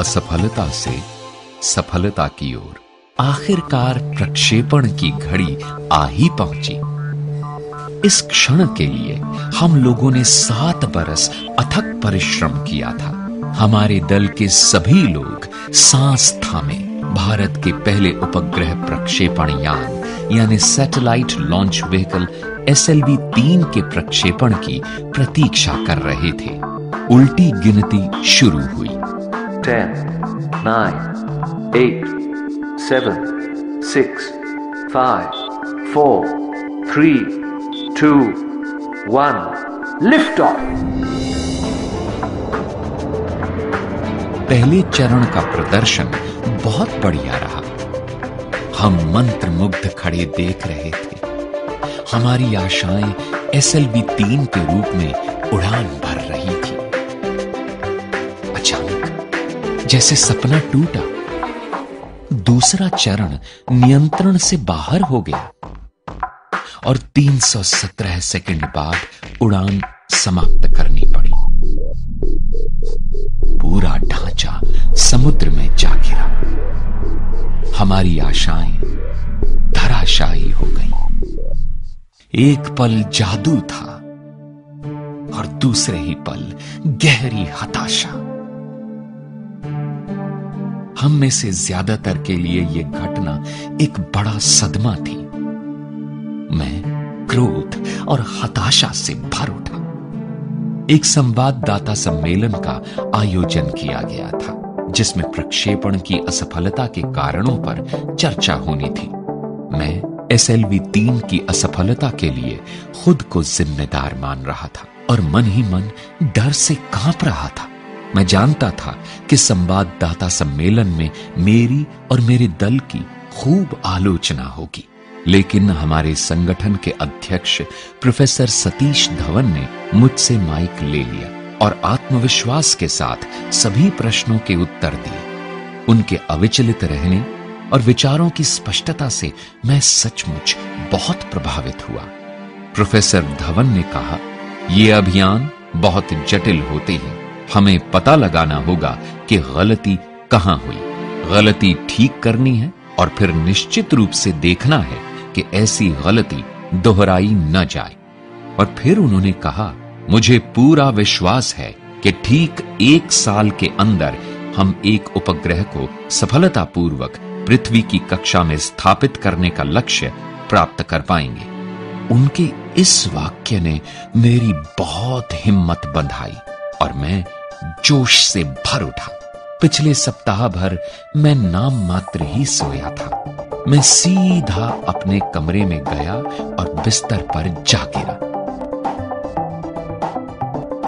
असफलता से सफलता की ओर आखिरकार प्रक्षेपण की घड़ी आ ही पहुंची। इस क्षण के लिए हम लोगों ने 7 बरस अथक परिश्रम किया था। हमारे दल के सभी लोग सांस थामे भारत के पहले उपग्रह प्रक्षेपण यान यानी सैटेलाइट लॉन्च व्हीकल SLV-3 के प्रक्षेपण की प्रतीक्षा कर रहे थे। उल्टी गिनती शुरू हुई। 10, 9, 8, 7, 6, 5, 4, 3, 2, 1, लिफ्ट ऑफ। पहले चरण का प्रदर्शन बहुत बढ़िया रहा। हम मंत्रमुग्ध खड़े देख रहे थे। हमारी आशाएं SLV-3 के रूप में उड़ान भर रही थी। अचानक जैसे सपना टूटा। दूसरा चरण नियंत्रण से बाहर हो गया और 317 सेकंड बाद उड़ान समाप्त करनी पड़ी। पूरा ढांचा समुद्र में जा गिरा। हमारी आशाएं धराशायी हो गईं। एक पल जादू था और दूसरे ही पल गहरी हताशा। हम में से ज्यादातर के लिए यह घटना एक बड़ा सदमा थी। मैं क्रोध और हताशा से भर उठा। एक संवाददाता सम्मेलन का आयोजन किया गया था जिसमें प्रक्षेपण की असफलता के कारणों पर चर्चा होनी थी। मैं SLV-3 की असफलता के लिए खुद को जिम्मेदार मान रहा था और मन ही मन डर से कांप रहा था। मैं जानता था कि संवाददाता सम्मेलन में मेरी और मेरे दल की खूब आलोचना होगी, लेकिन हमारे संगठन के अध्यक्ष प्रोफेसर सतीश धवन ने मुझसे माइक ले लिया और आत्मविश्वास के साथ सभी प्रश्नों के उत्तर दिए। उनके अविचलित रहने और विचारों की स्पष्टता से मैं सचमुच बहुत प्रभावित हुआ। प्रोफेसर धवन ने कहा, यह अभियान बहुत जटिल होते हैं। हमें पता लगाना होगा कि गलती कहां हुई, गलती ठीक करनी है और फिर निश्चित रूप से देखना है कि ऐसी गलती दोहराई न जाए। और फिर उन्होंने कहा, मुझे पूरा विश्वास है कि ठीक 1 साल के अंदर हम एक उपग्रह को सफलतापूर्वक पृथ्वी की कक्षा में स्थापित करने का लक्ष्य प्राप्त कर पाएंगे। उनके इस वाक्य ने मेरी बहुत हिम्मत बंधाई और मैं जोश से भर उठा। पिछले सप्ताह भर मैं नाम मात्र ही सोया था। मैं सीधा अपने कमरे में गया और बिस्तर पर जा गिरा।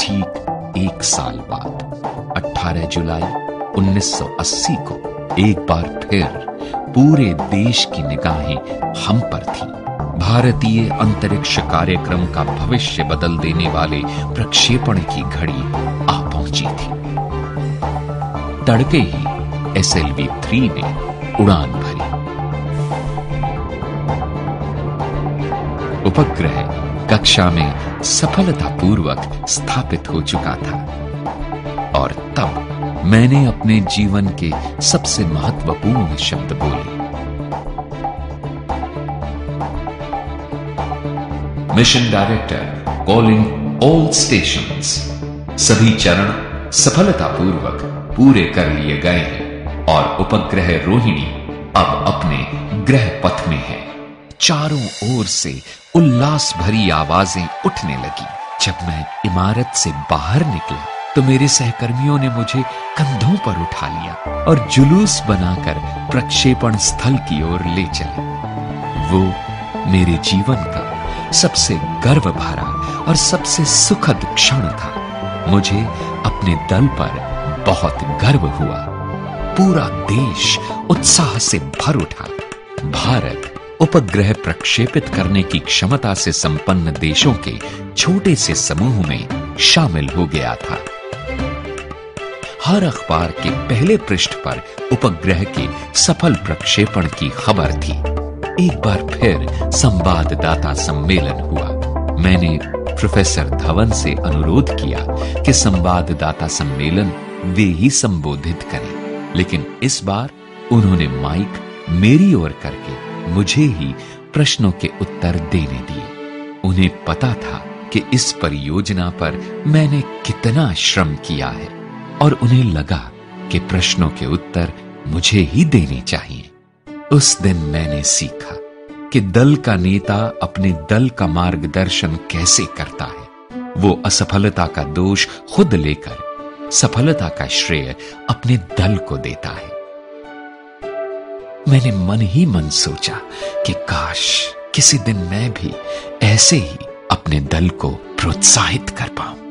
ठीक 1 साल बाद 18 जुलाई 1980 को एक बार फिर पूरे देश की निगाहें हम पर थी। भारतीय अंतरिक्ष कार्यक्रम का भविष्य बदल देने वाले प्रक्षेपण की घड़ी आ पहुंची थी। तड़के ही SLV-3 ने उड़ान भरी। उपग्रह कक्षा में सफलतापूर्वक स्थापित हो चुका था और तब मैंने अपने जीवन के सबसे महत्वपूर्ण शब्द बोले। Mission director calling all stations. सभी चरण सफलतापूर्वक पूरे कर लिए गए हैं और उपग्रह रोहिणी अब अपने ग्रह पथ में है। चारों ओर से उल्लास भरी आवाजें उठने लगी। जब मैं इमारत से बाहर निकला तो मेरे सहकर्मियों ने मुझे कंधों पर उठा लिया और जुलूस बनाकर प्रक्षेपण स्थल की ओर ले चले। वो मेरे जीवन का सबसे गर्व भरा और सबसे सुखद क्षण था। मुझे अपने दल पर बहुत गर्व हुआ। पूरा देश उत्साह से भर उठा। भारत उपग्रह प्रक्षेपित करने की क्षमता से संपन्न देशों के छोटे से समूह में शामिल हो गया था। हर अखबार के पहले पृष्ठ पर उपग्रह के सफल प्रक्षेपण की खबर थी। एक बार फिर संवाददाता सम्मेलन हुआ। मैंने प्रोफेसर धवन से अनुरोध किया कि संवाददाता सम्मेलन वे ही संबोधित करें। लेकिन इस बार उन्होंने माइक मेरी ओर करके मुझे ही प्रश्नों के उत्तर देने दिए। उन्हें पता था कि इस परियोजना पर मैंने कितना श्रम किया है और उन्हें लगा कि प्रश्नों के उत्तर मुझे ही देने चाहिए। उस दिन मैंने सीखा कि दल का नेता अपने दल का मार्गदर्शन कैसे करता है। वो असफलता का दोष खुद लेकर सफलता का श्रेय अपने दल को देता है। मैंने मन ही मन सोचा कि काश किसी दिन मैं भी ऐसे ही अपने दल को प्रोत्साहित कर पाऊं।